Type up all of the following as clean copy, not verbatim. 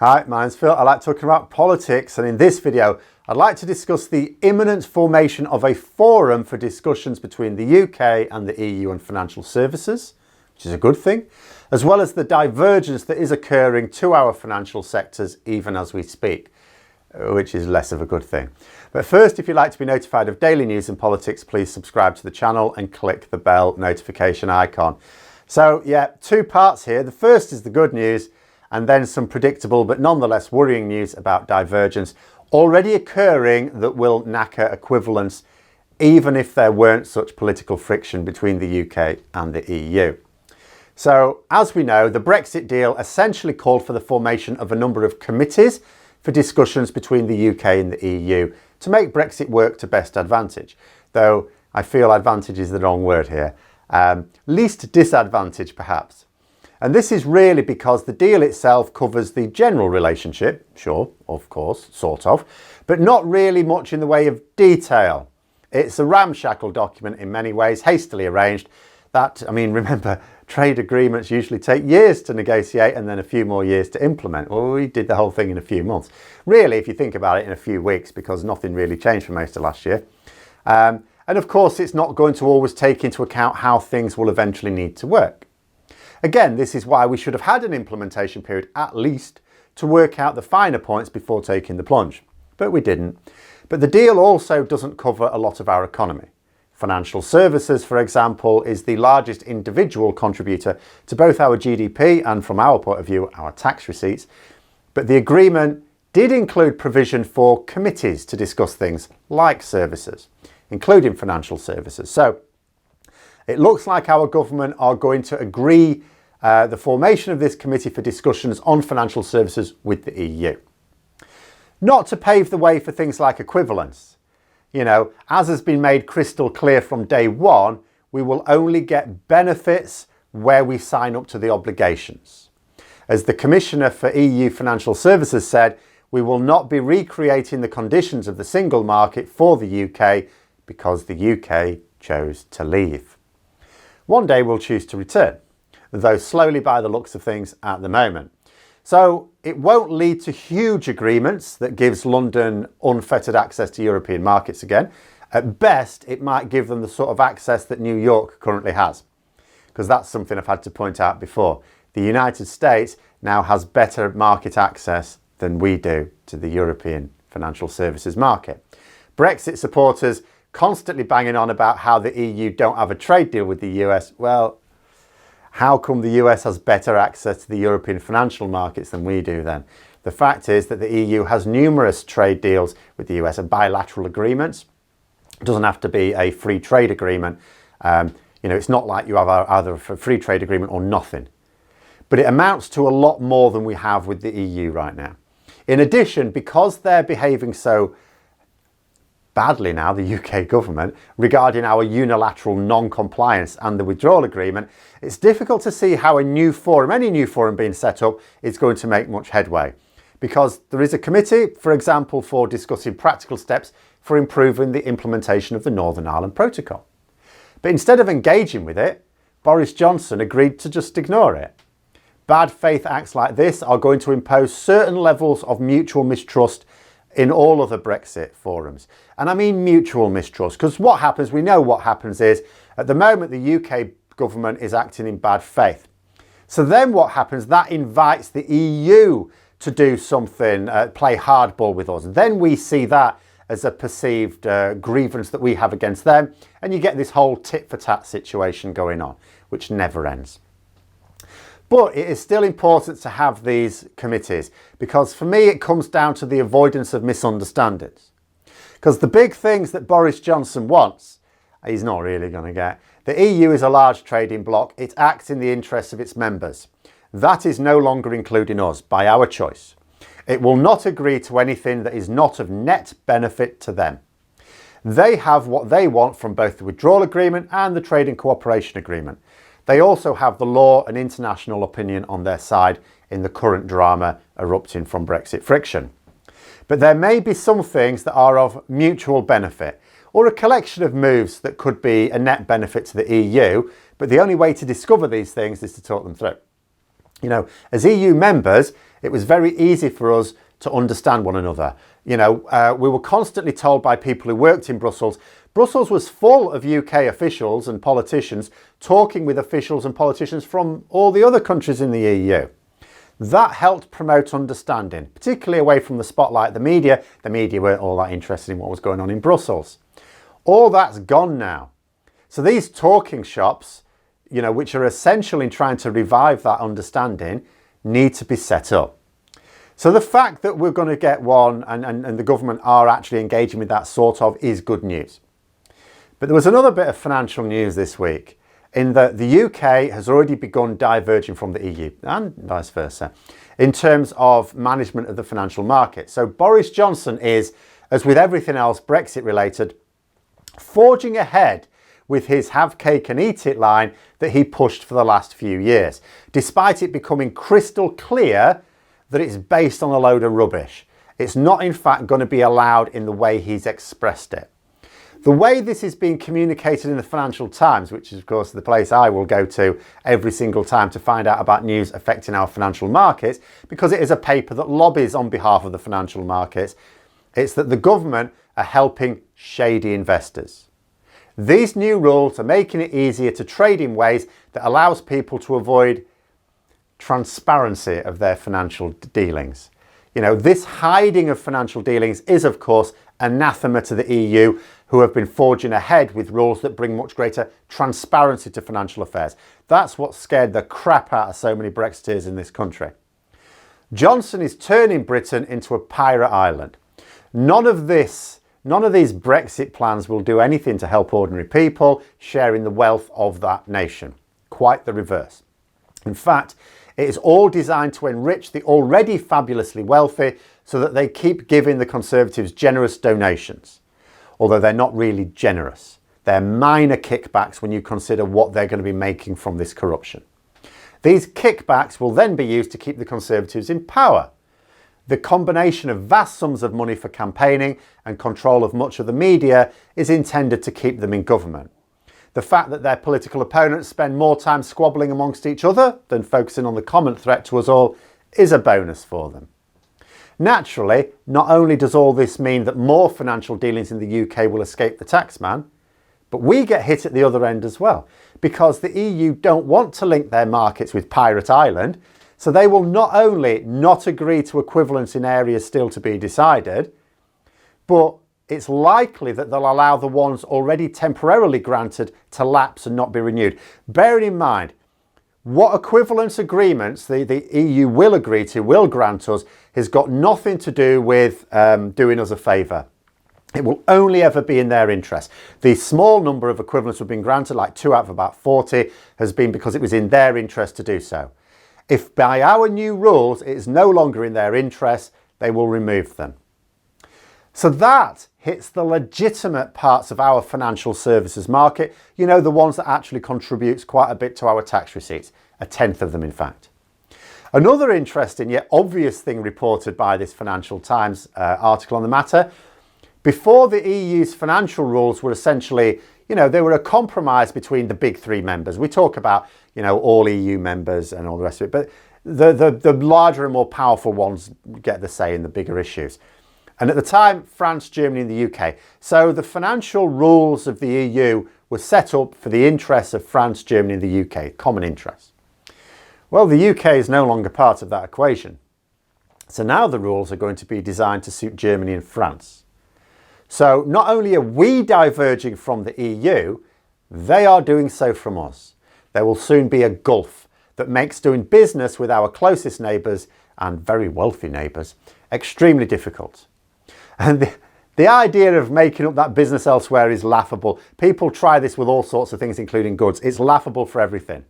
Hi, my name's Phil. I like talking about politics, and in this video I'd like to discuss the imminent formation of a forum for discussions between the UK and the EU on financial services, which is a good thing, as well as the divergence that is occurring to our financial sectors even as we speak, which is less of a good thing. But first, if you'd like to be notified of daily news in politics, please subscribe to the channel and click the bell notification icon. So yeah, two parts here. The first is the good news, and then some predictable but nonetheless worrying news about divergence already occurring that will knacker equivalence, even if there weren't such political friction between the UK and the EU. So, as we know, the Brexit deal essentially called for the formation of a number of committees for discussions between the UK and the EU to make Brexit work to best advantage, though I feel advantage is the wrong word here. Least disadvantage, perhaps. And this is really because the deal itself covers the general relationship, sure, of course, sort of, but not really much in the way of detail. It's a ramshackle document in many ways, hastily arranged. Remember, trade agreements usually take years to negotiate and then a few more years to implement. Well, we did the whole thing in a few months. Really, if you think about it, in a few weeks, because nothing really changed for most of last year. And of course, it's not going to always take into account how things will eventually need to work. Again, this is why we should have had an implementation period at least to work out the finer points before taking the plunge. But we didn't. But the deal also doesn't cover a lot of our economy. Financial services, for example, is the largest individual contributor to both our GDP and, from our point of view, our tax receipts. But the agreement did include provision for committees to discuss things like services, including financial services. So it looks like our government are going to agree the formation of this committee for discussions on financial services with the EU. Not to pave the way for things like equivalence. You know, as has been made crystal clear from day one, we will only get benefits where we sign up to the obligations. As the Commissioner for EU Financial Services said, we will not be recreating the conditions of the single market for the UK because the UK chose to leave. One day we'll choose to return, though slowly by the looks of things at the moment. So it won't lead to huge agreements that gives London unfettered access to European markets again. At best, it might give them the sort of access that New York currently has, because that's something I've had to point out before. The United States now has better market access than we do to the European financial services market. Brexit supporters constantly banging on about how the EU don't have a trade deal with the US. Well, how come the US has better access to the European financial markets than we do then? The fact is that the EU has numerous trade deals with the US and bilateral agreements. It doesn't have to be a free trade agreement. It's not like you have either a free trade agreement or nothing. But it amounts to a lot more than we have with the EU right now. In addition, because they're behaving so badly now, the UK government, regarding our unilateral non-compliance and the withdrawal agreement, it's difficult to see how any new forum being set up is going to make much headway. Because there is a committee, for example, for discussing practical steps for improving the implementation of the Northern Ireland Protocol. But instead of engaging with it, Boris Johnson agreed to just ignore it. Bad faith acts like this are going to impose certain levels of mutual mistrust in all other Brexit forums. And I mean mutual mistrust, because we know what happens is, at the moment the UK government is acting in bad faith. So then what happens, that invites the EU to do something, play hardball with us. Then we see that as a perceived grievance that we have against them, and you get this whole tit-for-tat situation going on, which never ends. But it is still important to have these committees, because for me it comes down to the avoidance of misunderstandings. Because the big things that Boris Johnson wants, he's not really going to get. The EU is a large trading bloc. It acts in the interests of its members. That is no longer including us, by our choice. It will not agree to anything that is not of net benefit to them. They have what they want from both the withdrawal agreement and the trade and cooperation agreement. They also have the law and international opinion on their side in the current drama erupting from Brexit friction. But there may be some things that are of mutual benefit, or a collection of moves that could be a net benefit to the EU, but the only way to discover these things is to talk them through. As EU members, it was very easy for us to understand one another. We were constantly told by people who worked in Brussels, Brussels was full of UK officials and politicians talking with officials and politicians from all the other countries in the EU. That helped promote understanding, particularly away from the spotlight of the media. The media weren't all that interested in what was going on in Brussels. All that's gone now. So these talking shops, which are essential in trying to revive that understanding, need to be set up. So the fact that we're going to get one and the government are actually engaging with that is good news. But there was another bit of financial news this week in that the UK has already begun diverging from the EU and vice versa in terms of management of the financial market. So Boris Johnson is, as with everything else Brexit related, forging ahead with his have cake and eat it line that he pushed for the last few years, despite it becoming crystal clear that it's based on a load of rubbish. It's not in fact going to be allowed in the way he's expressed it. The way this is being communicated in the Financial Times, which is of course the place I will go to every single time to find out about news affecting our financial markets, because it is a paper that lobbies on behalf of the financial markets, it's that the government are helping shady investors. These new rules are making it easier to trade in ways that allows people to avoid transparency of their financial dealings. This hiding of financial dealings is of course anathema to the EU, who have been forging ahead with rules that bring much greater transparency to financial affairs. That's what scared the crap out of so many Brexiteers in this country. Johnson is turning Britain into a pirate island. None of these Brexit plans will do anything to help ordinary people sharing the wealth of that nation. Quite the reverse. In fact, it is all designed to enrich the already fabulously wealthy so that they keep giving the Conservatives generous donations. Although they're not really generous. They're minor kickbacks when you consider what they're going to be making from this corruption. These kickbacks will then be used to keep the Conservatives in power. The combination of vast sums of money for campaigning and control of much of the media is intended to keep them in government. The fact that their political opponents spend more time squabbling amongst each other than focusing on the common threat to us all is a bonus for them. Naturally, not only does all this mean that more financial dealings in the UK will escape the taxman, but we get hit at the other end as well, because the EU don't want to link their markets with Pirate Island, so they will not only not agree to equivalence in areas still to be decided, but it's likely that they'll allow the ones already temporarily granted to lapse and not be renewed. Bearing in mind, what equivalence agreements the EU will agree to, will grant us, has got nothing to do with doing us a favour. It will only ever be in their interest. The small number of equivalents we've been granted, like 2 out of about 40, has been because it was in their interest to do so. If by our new rules it is no longer in their interest, they will remove them. So that hits the legitimate parts of our financial services market, the ones that actually contributes quite a bit to our tax receipts, a tenth of them in fact. Another interesting yet obvious thing reported by this Financial Times article on the matter, before the EU's financial rules were essentially, they were a compromise between the big three members. We talk about, all EU members and all the rest of it, but the larger and more powerful ones get the say in the bigger issues. And at the time, France, Germany and the UK. So the financial rules of the EU were set up for the interests of France, Germany and the UK, common interests. Well, the UK is no longer part of that equation. So now the rules are going to be designed to suit Germany and France. So not only are we diverging from the EU, they are doing so from us. There will soon be a gulf that makes doing business with our closest neighbours and very wealthy neighbours extremely difficult. And the idea of making up that business elsewhere is laughable. People try this with all sorts of things, including goods. It's laughable for everything.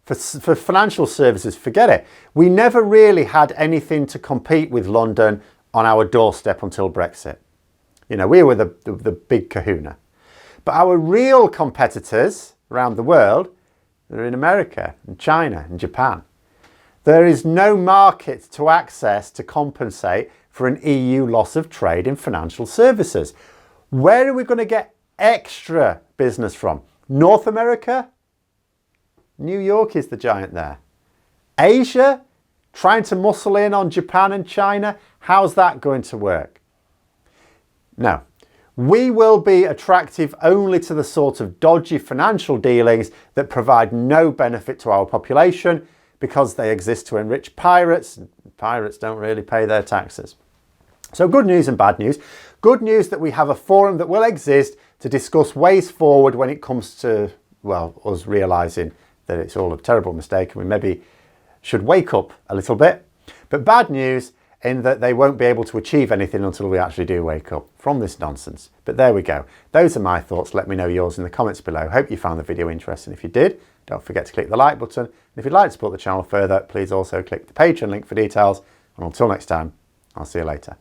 For financial services, forget it. We never really had anything to compete with London on our doorstep until Brexit. We were the big kahuna. But our real competitors around the world are in America and China and Japan. There is no market to access to compensate for an EU loss of trade in financial services. Where are we going to get extra business from? North America? New York is the giant there. Asia, trying to muscle in on Japan and China, how's that going to work? No. We will be attractive only to the sort of dodgy financial dealings that provide no benefit to our population because they exist to enrich pirates. Pirates don't really pay their taxes. So good news and bad news. Good news that we have a forum that will exist to discuss ways forward when it comes to, well, us realising that it's all a terrible mistake and we maybe should wake up a little bit. But bad news in that they won't be able to achieve anything until we actually do wake up from this nonsense. But there we go. Those are my thoughts. Let me know yours in the comments below. Hope you found the video interesting. If you did, don't forget to click the like button. And if you'd like to support the channel further, please also click the Patreon link for details. And until next time, I'll see you later.